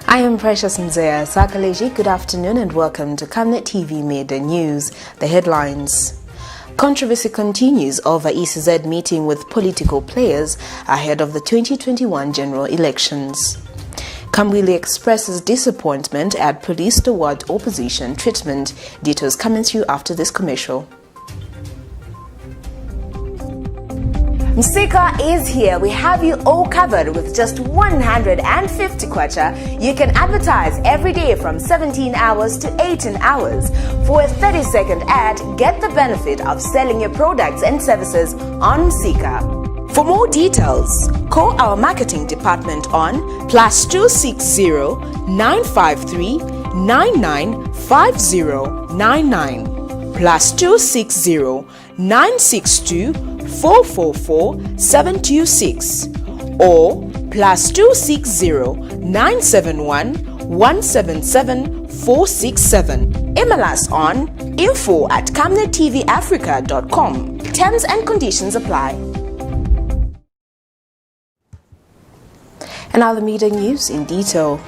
I am Precious Mzea Sakaleji. Good afternoon and welcome to Camnet TV Media News. The headlines. Controversy continues over ECZ meeting with political players ahead of the 2021 general elections. Kambwili expresses disappointment at police toward opposition treatment. Details coming through after this commercial. Msika is here. We have you all covered with just 150 kwacha. You can advertise every day from 17 hours to 18 hours. For a 30-second ad, get the benefit of selling your products and services on Msika. For more details, call our marketing department on +260 953 995099 +260 962 444-726 or +260 971 177-467. Email us on info@camnettvafrica.com. Terms and conditions apply. And now the media news in detail.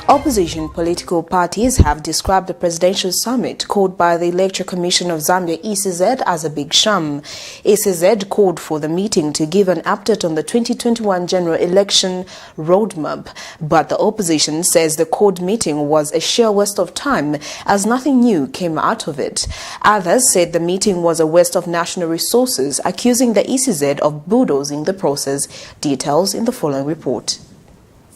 Opposition political parties have described the presidential summit called by the Electoral Commission of Zambia ECZ as a big sham. ECZ called for the meeting to give an update on the 2021 general election roadmap, but the opposition says the called meeting was a sheer waste of time as nothing new came out of it. Others said the meeting was a waste of national resources, accusing the ECZ of bulldozing the process. Details in the following report.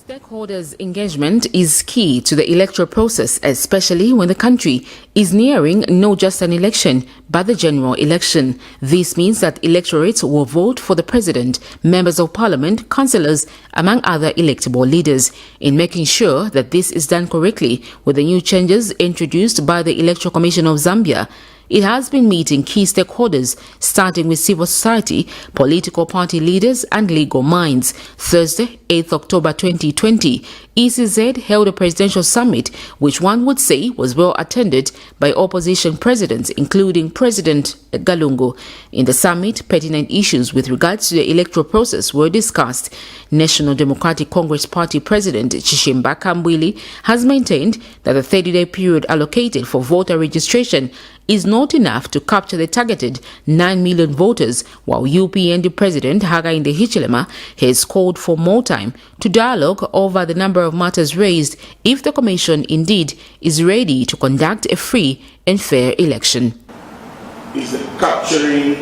Stakeholders' engagement is key to the electoral process, especially when the country is nearing not just an election, but the general election. This means that electorates will vote for the president, members of parliament, councillors, among other electable leaders. In making sure that this is done correctly with the new changes introduced by the Electoral Commission of Zambia, it has been meeting key stakeholders, starting with civil society, political party leaders and legal minds. Thursday, 8th October 2020, ECZ held a presidential summit, which one would say was well attended by opposition presidents, including President Galungu. In the summit, pertinent issues with regards to the electoral process were discussed. National Democratic Congress Party President Chishimba Kambwili has maintained that the 30-day period allocated for voter registration is not enough to capture the targeted 9 million voters, while UPND President Hakainde Hichilema has called for more time to dialogue over the number of matters raised if the Commission indeed is ready to conduct a free and fair election. Is the capturing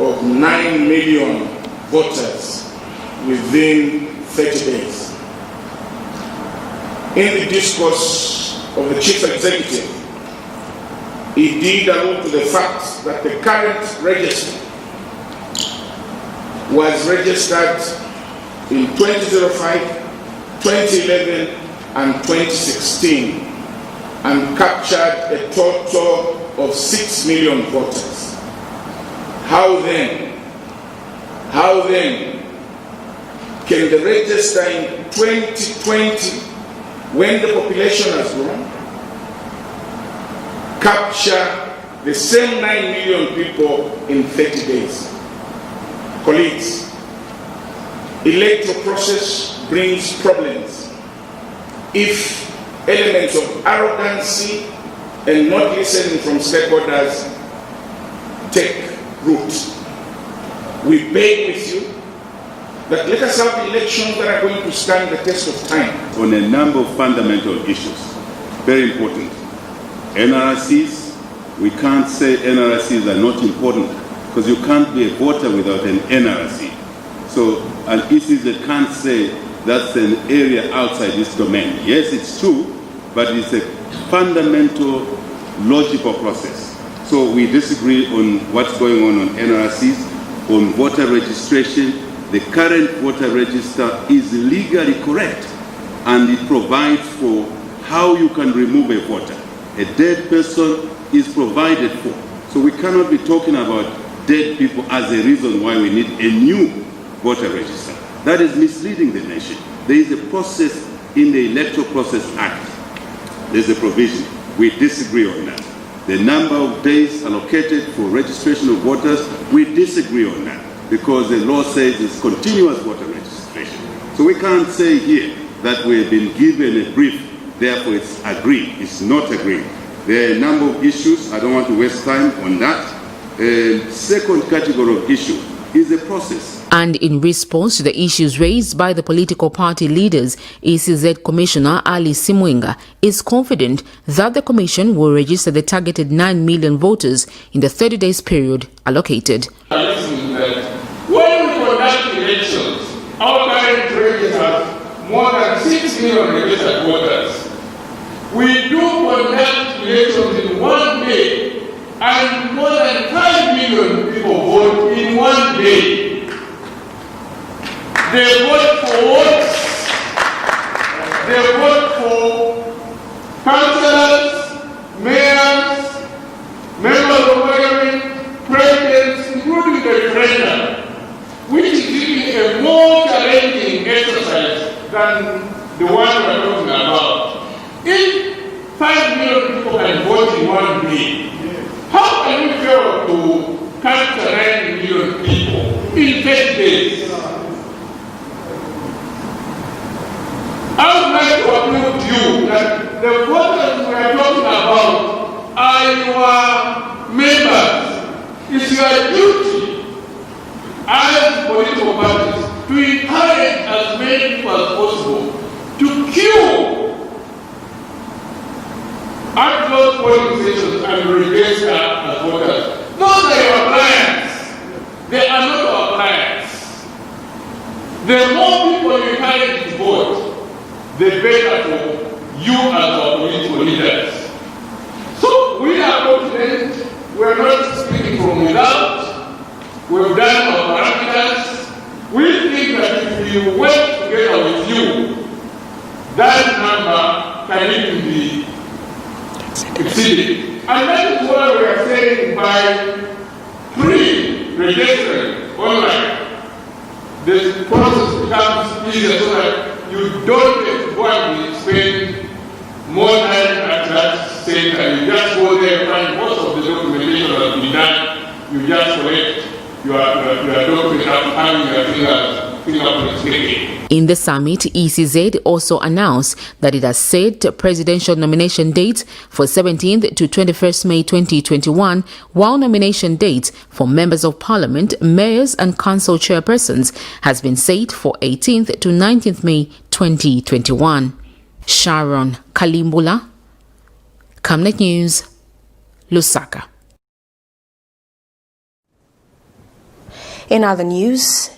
of 9 million voters within 30 days. In the discourse of the Chief Executive, he did allude to the fact that the current register was registered in 2005, 2011 and 2016 and captured a total of 6 million voters. How then can the register in 2020, when the population has grown, capture the same 9 million people in 30 days? Colleagues, electoral process brings problems if elements of arrogancy and not listening from stakeholders take root. We beg with you that let us have elections that are going to stand the test of time. On a number of fundamental issues, very important. NRCs, we can't say NRCs are not important because you can't be a voter without an NRC. So an ECZ can't say that's an area outside this domain. Yes, it's true, but it's a fundamental logical process. So we disagree on what's going on NRCs, on voter registration. The current voter register is legally correct and it provides for how you can remove a voter. A dead person is provided for. So we cannot be talking about dead people as a reason why we need a new voter register. That is misleading the nation. There is a process in the Electoral Process Act. There's a provision. We disagree on that. The number of days allocated for registration of voters, we disagree on that because the law says it's continuous voter registration. So we can't say here that we have been given a brief, therefore it's agreed. It's not agreed. There are a number of issues. I don't want to waste time on that. Second category of issue is the process. And in response to the issues raised by the political party leaders, ECZ Commissioner Ali Simwenga is confident that the Commission will register the targeted 9 million voters in the 30 days period allocated. When we conduct elections, our current register has more than 6 million registered voters. We do conduct elections in 1 day, and more than 5 million people vote in 1 day. They vote for votes. They vote for councillors, mayors, members of parliament, presidents, including the referendum, which is really a more challenging exercise than the one we are talking about. If 5 million people can vote in 1 day, how can we fail to capture 9 million people in 10 days? I would like to appeal to you that the voters we are talking about are your members. It's your duty as political parties to encourage as many people as possible to queue at those polling stations and register as voters. Those are your clients. They are not our clients. The more people you encourage to vote, the better for you as our political leaders. So we are confident. We are not speaking from without. We've done our parameters. We think that if we work together with you, that number can even be exceeded. And that is why we are saying by pre-registering online, the process becomes easier so that you don't have to go and spend more time at that center. You just go there and find most of the documentation that has been done. You just collect your document after having your fingerprints taken. In the summit, ECZ also announced that it has set presidential nomination dates for 17th to 21st May 2021, while nomination dates for members of parliament, mayors and council chairpersons has been set for 18th to 19th May 2021. Sharon Kalimbula, Camnet News, Lusaka. In other news,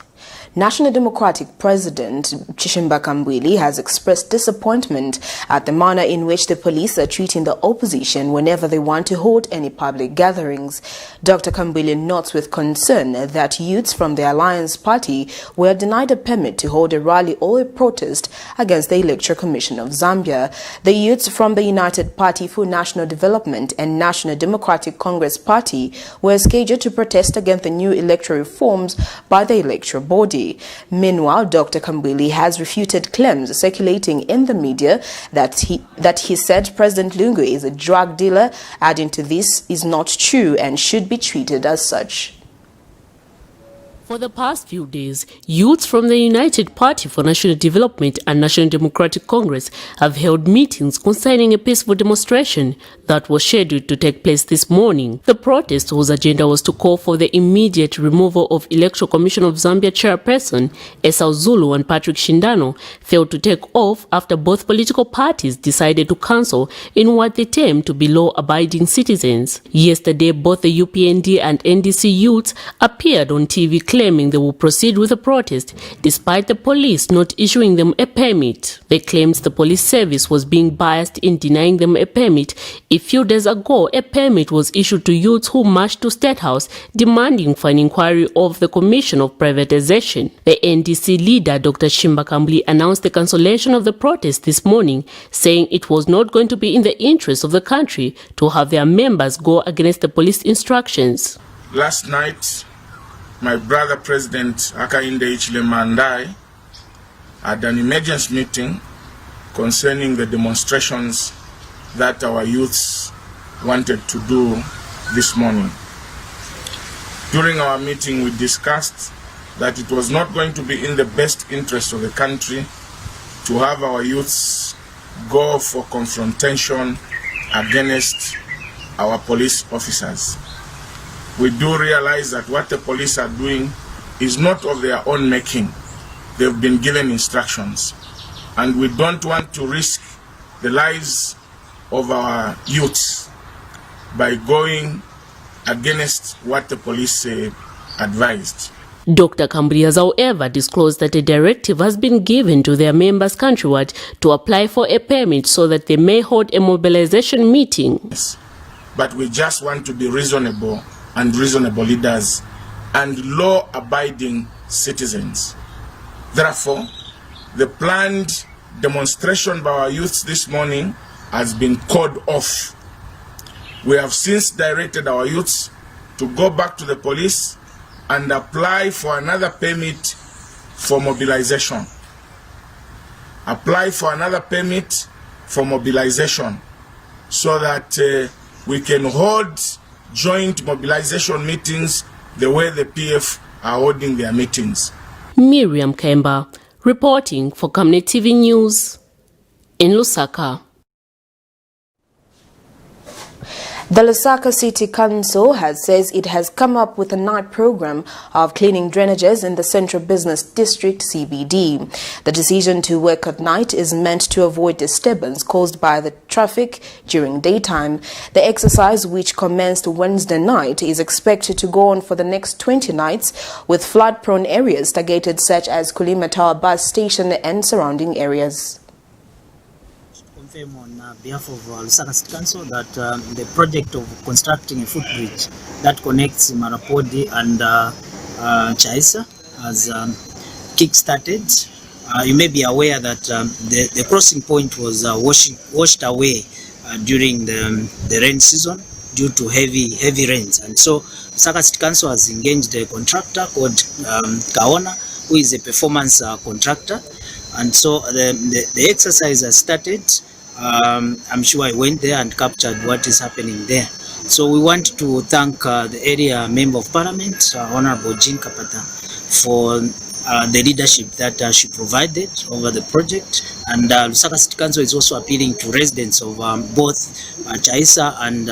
National Democratic President Chishimba Kambwili has expressed disappointment at the manner in which the police are treating the opposition whenever they want to hold any public gatherings. Dr. Kambwili notes with concern that youths from the Alliance Party were denied a permit to hold a rally or a protest against the Electoral Commission of Zambia. The youths from the United Party for National Development and National Democratic Congress Party were scheduled to protest against the new electoral reforms by the electoral body. Meanwhile, Dr. Kambwili has refuted claims circulating in the media that he said President Lungu is a drug dealer, adding to this is not true and should be treated as such. For the past few days, youths from the United Party for National Development and National Democratic Congress have held meetings concerning a peaceful demonstration that was scheduled to take place this morning. The protest, whose agenda was to call for the immediate removal of Electoral Commission of Zambia chairperson Esau Zulu and Patrick Shindano, failed to take off after both political parties decided to cancel in what they termed to be law-abiding citizens. Yesterday, both the UPND and NDC youths appeared on TV claiming they will proceed with the protest despite the police not issuing them a permit. They claimed the police service was being biased in denying them a permit. A few days ago, a permit was issued to youths who marched to State House demanding for an inquiry of the Commission of Privatization. The NDC leader, Dr. Chishimba Kambwili, announced the cancellation of the protest this morning, saying it was not going to be in the interest of the country to have their members go against the police instructions. Last night, my brother President Hakainde Hichilema and I had an emergency meeting concerning the demonstrations that our youths wanted to do this morning. During our meeting, we discussed that it was not going to be in the best interest of the country to have our youths go for confrontation against our police officers. We do realize that what the police are doing is not of their own making. They've been given instructions, and we don't want to risk the lives of our youths by going against what the police advised. Dr. Kambri has, however, disclosed that a directive has been given to their members countrywide to apply for a permit so that they may hold a mobilization meeting. Yes. But we just want to be reasonable and reasonable leaders and law-abiding citizens. Therefore, the planned demonstration by our youths this morning has been called off. We have since directed our youths to go back to the police and apply for another permit for mobilization. Apply for another permit for mobilization so that we can hold joint mobilization meetings the way the PF are holding their meetings. Miriam Kemba, reporting for Camnet TV News in Lusaka. The Lusaka City Council says it has come up with a night program of cleaning drainages in the Central Business District CBD. The decision to work at night is meant to avoid disturbance caused by the traffic during daytime. The exercise, which commenced Wednesday night, is expected to go on for the next 20 nights with flood-prone areas targeted such as Kulima Tower Bus Station and surrounding areas. On behalf of Lusaka City Council that the project of constructing a footbridge that connects Marapodi and Chaisa has kick-started. You may be aware that the crossing point was washed away during the rain season due to heavy rains, and so Lusaka City Council has engaged a contractor called Kaona, who is a performance contractor, and so the exercise has started. I'm sure I went there and captured what is happening there. So we want to thank the area Member of Parliament, Honorable Jean Kapata, for the leadership that she provided over the project. And Lusaka City Council is also appealing to residents of both Chaisa and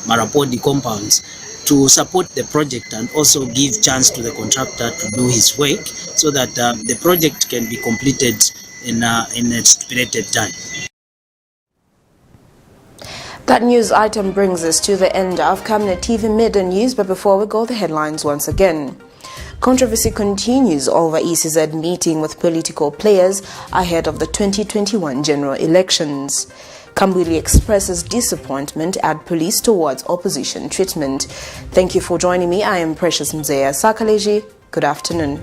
Marapodi compounds to support the project and also give chance to the contractor to do his work so that the project can be completed in a stipulated time. That news item brings us to the end of Camnet TV Midday News, but before we go, the headlines once again. Controversy continues over ECZ meeting with political players ahead of the 2021 general elections. Kambwili expresses disappointment at police towards opposition treatment. Thank you for joining me. I am Precious Mzeya Sakaleji. Good afternoon.